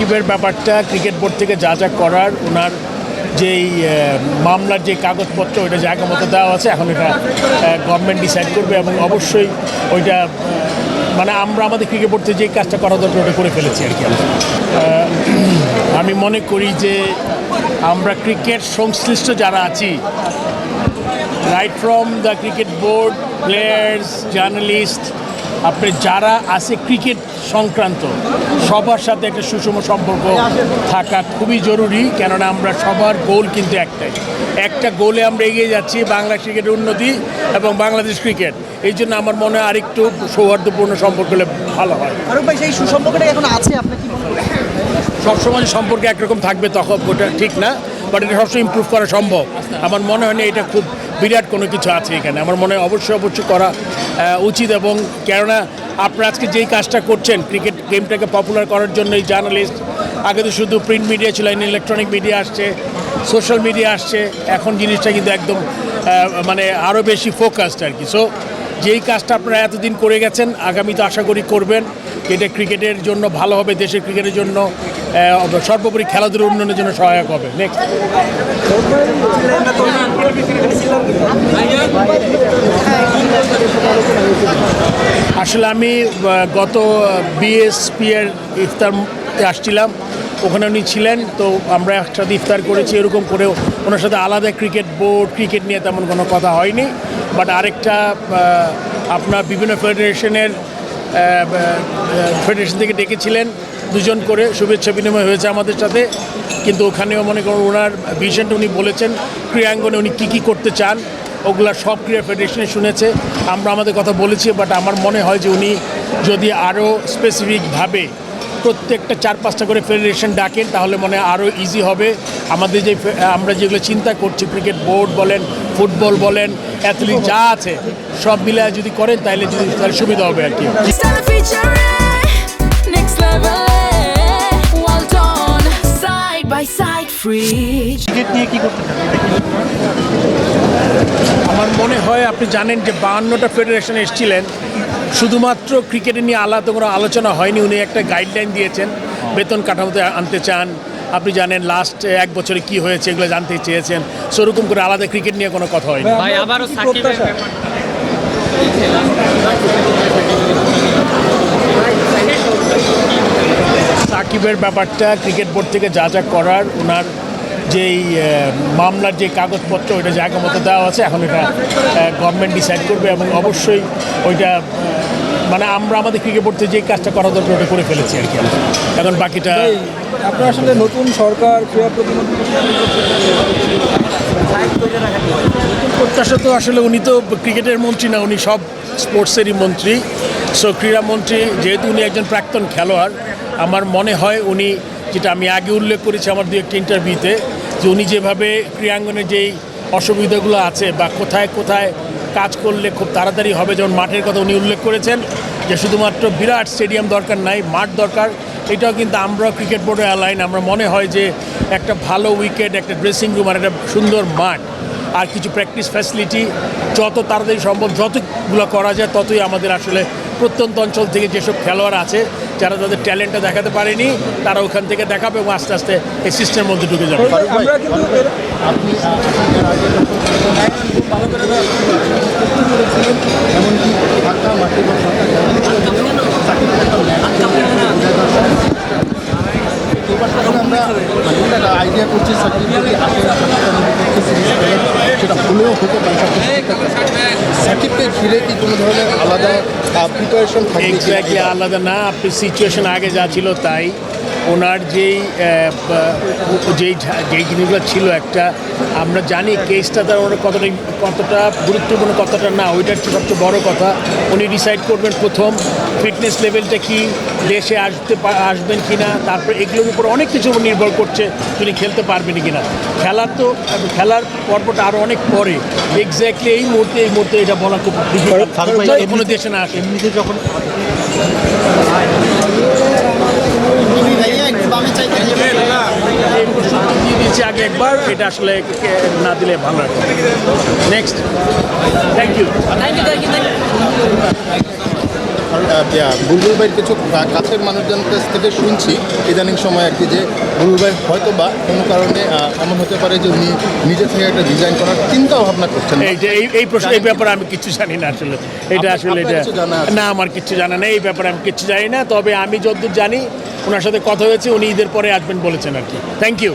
সাকিবের ব্যাপারটা cricket board থেকে যা যা করার ওনার যেই মামলার যে কাগজপত্র ওইটা জায়গা মতো দেওয়া আছে, এখন এটা গভর্নমেন্ট ডিসাইড করবে এবং অবশ্যই ওইটা মানে আমরা আমাদের ক্রিকেট বোর্ড থেকে যেই কাজটা করা দরকার ওটা করে ফেলেছি আর কি। আমি মনে করি যে আমরা ক্রিকেট সংশ্লিষ্ট যারা আছি, right from the cricket board, players, journalist, আপনি যারা আছে ক্রিকেট সংক্রান্ত সবার সাথে একটা সুষম সম্পর্ক থাকা খুবই জরুরি। কেননা আমরা সবার গোল কিন্তু একটাই, একটা গোলে আমরা এগিয়ে যাচ্ছি, বাংলা ক্রিকেটের উন্নতি এবং বাংলাদেশ ক্রিকেট। এই জন্য আমার মনে হয় আরেকটু সৌহার্দ্যপূর্ণ সম্পর্ক হলে ভালো হয়। ফারুক ভাই, সেই সুসম্পর্কটা এখন আছে, আপনি কি মনে করেন? সবসময় সম্পর্কে একরকম থাকবে তখন ওটা ঠিক না, বাট এটা সবসময় ইমপ্রুভ করা সম্ভব। আমার মনে হয় না এটা খুব বিরাট কোনো কিছু আছে এখানে। আমার মনে হয় অবশ্যই করা উচিত। এবং কেননা আপনারা আজকে যেই কাজটা করছেন ক্রিকেট গেমটাকে পপুলার করার জন্য, এই জার্নালিস্ট, আগে তো শুধু প্রিন্ট মিডিয়া ছিল, ইলেকট্রনিক মিডিয়া আসছে, সোশ্যাল মিডিয়া আসছে, এখন জিনিসটা কিন্তু একদম মানে আরও বেশি ফোকাসড আর কি। সো যেই কাজটা আপনারা এতদিন করে গেছেন, আগামী তো আশা করি করবেন, এটা ক্রিকেটের জন্য ভালো হবে, দেশের ক্রিকেটের জন্য, সর্বোপরি খেলাধুলার উন্নয়নের জন্য সহায়ক হবে। নেক্সট, আসলে আমি গত বিএসপি এর ইফতারতে আসছিলাম, ওখানে উনি ছিলেন, তো আমরা একসাথে ইফতার করেছি। এরকম করেও ওনার সাথে আলাদা ক্রিকেট বোর্ড, ক্রিকেট নিয়ে তেমন কোনো কথা হয়নি। বাট আরেকটা আপনার বিভিন্ন ফেডারেশন থেকে ডেকেছিলেন, দুজন করে শুভেচ্ছা বিনিময় হয়েছে আমাদের সাথে। কিন্তু ওখানেও মনে করুন ওনার ভিশনটা উনি বলেছেন, ক্রীড়াঙ্গনে উনি কী করতে চান ওগুলা সব ক্রীড়া ফেডারেশনে শুনেছে, আমরা আমাদের কথা বলেছি। বাট আমার মনে হয় যে উনি যদি আরও স্পেসিফিকভাবে প্রত্যেকটা 4-5টা করে ফেডারেশন ডাকেন তাহলে মনে হয় আরও ইজি হবে। আমাদের যে আমরা যেগুলো চিন্তা করছি, ক্রিকেট বোর্ড বলেন, ফুটবল বলেন, অ্যাথলিট যা আছে সব মিলে যদি করেন তাহলে সুবিধা হবে আর কি। আমার মনে হয় আপনি জানেন যে 52টা ফেডারেশন এসেছিলেন, শুধুমাত্র ক্রিকেটে নিয়ে আলাদা কোনো আলোচনা হয়নি। উনি একটা গাইডলাইন দিয়েছেন, বেতন কাঠামোতে আনতে চান, আপনি জানেন লাস্ট 1 বছরে কি হয়েছে এগুলো জানতে চেয়েছেন। সেরকম করে আলাদা ক্রিকেট নিয়ে কোনো কথা হয়নি। সাকিবের ব্যাপারটা ক্রিকেট বোর্ড থেকে যা যা করার ওনার যেই মামলার যে কাগজপত্র ওইটা জায়গা মতো দেওয়া আছে, এখন এটা গভর্নমেন্ট ডিসাইড করবে এবং অবশ্যই ওইটা মানে আমরা আমাদের ক্রিকেট বোর্ড থেকে যেই কাজটা করা দরকার ওটা করে ফেলেছি আর কি। এখন বাকিটা আপনার আসলে নতুন সরকার ক্রীড়া প্রতিমন্ত্রী প্রত্যাশা তো আসলে উনি তো ক্রিকেটের মন্ত্রী না, উনি সব স্পোর্টসেরই মন্ত্রী। সো ক্রীড়ামন্ত্রী যেহেতু উনি একজন প্রাক্তন খেলোয়াড়, আমার মনে হয় উনি, যেটা আমি আগে উল্লেখ করেছি আমার 2-1টা ইন্টারভিউতে, যে উনি যেভাবে ক্রীড়াঙ্গনে যেই অসুবিধাগুলো আছে বা কোথায় কোথায় কাজ করলে খুব তাড়াতাড়ি হবে, যেমন মাঠের কথা উনি উল্লেখ করেছেন, যে শুধুমাত্র বিরাট স্টেডিয়াম দরকার নাই, মাঠ দরকার। এটাও কিন্তু আমরা ক্রিকেট বোর্ডে অ্যালাইন। আমরা মনে হয় যে একটা ভালো উইকেট, একটা ড্রেসিং রুম আর একটা সুন্দর মাঠ আর কিছু প্র্যাকটিস ফ্যাসিলিটি যত তাড়াতাড়ি সম্ভব যতগুলো করা যায় ততই আমাদের আসলে প্রত্যন্ত অঞ্চল থেকে যেসব খেলোয়াড় আছে যারা তাদের ট্যালেন্টটা দেখাতে পারেনি তারা ওখান থেকে দেখাবে এবং আস্তে আস্তে এই সিস্টেমের মধ্যে ঢুকে যাবে। আমরা আইডিয়া করছি সেটা হলেও হতে পারে। সাকিবকে ঘিরে কি কোনো ধরনের আলাদা প্রিপারেশন থাকে? এক্স্যাক্টলি আলাদা না, আপনি সিচুয়েশন আগে যা ছিল তাই। ওনার যেই জিনিসগুলো ছিল, একটা আমরা জানি কেসটা তার ওনার কতটা গুরুত্বপূর্ণ কতটা না, ওইটার সবচেয়ে বড় কথা। উনি ডিসাইড করবেন প্রথম ফিটনেস লেভেলটা কি, দেশে আসবেন কি না, তারপর এগুলোর উপর অনেক কিছু নির্ভর করছে তিনি খেলতে পারবেন কি না। খেলার পর্বটা আরও অনেক পরে। এক্স্যাক্টলি এই মুহূর্তে এটা বলা খুব কোনো দেশে না আসে। এমনিতে যখন দিয়েছি আগে একবার, এটা আসলে না দিলে ভালো লাগবে। Next, thank you. আমার বুলবুল ভাইয়ের কিছু কাছের মানুষজনের কাছ থেকে শুনছি ইদানিং সময় আর কি, যে বুলবুল ভাই হয়তো বা কোনো কারণে এমন হতে পারে যে উনি নিজে থেকে একটা ডিজাইন করার চিন্তা ভাবনা করছেন। এই প্রশ্ন, এই ব্যাপারে আমি কিছু জানি না আসলে। এটা আসলে আপনার কিছু জানা আছে? না, আমার কিছু জানা নেই এই ব্যাপারে, আমি কিছু জানি না। তবে আমি যতদূর জানি ওনার সাথে কথা হয়েছে, উনি ঈদের পরে আসবেন বলেছেন আর কি। Thank you.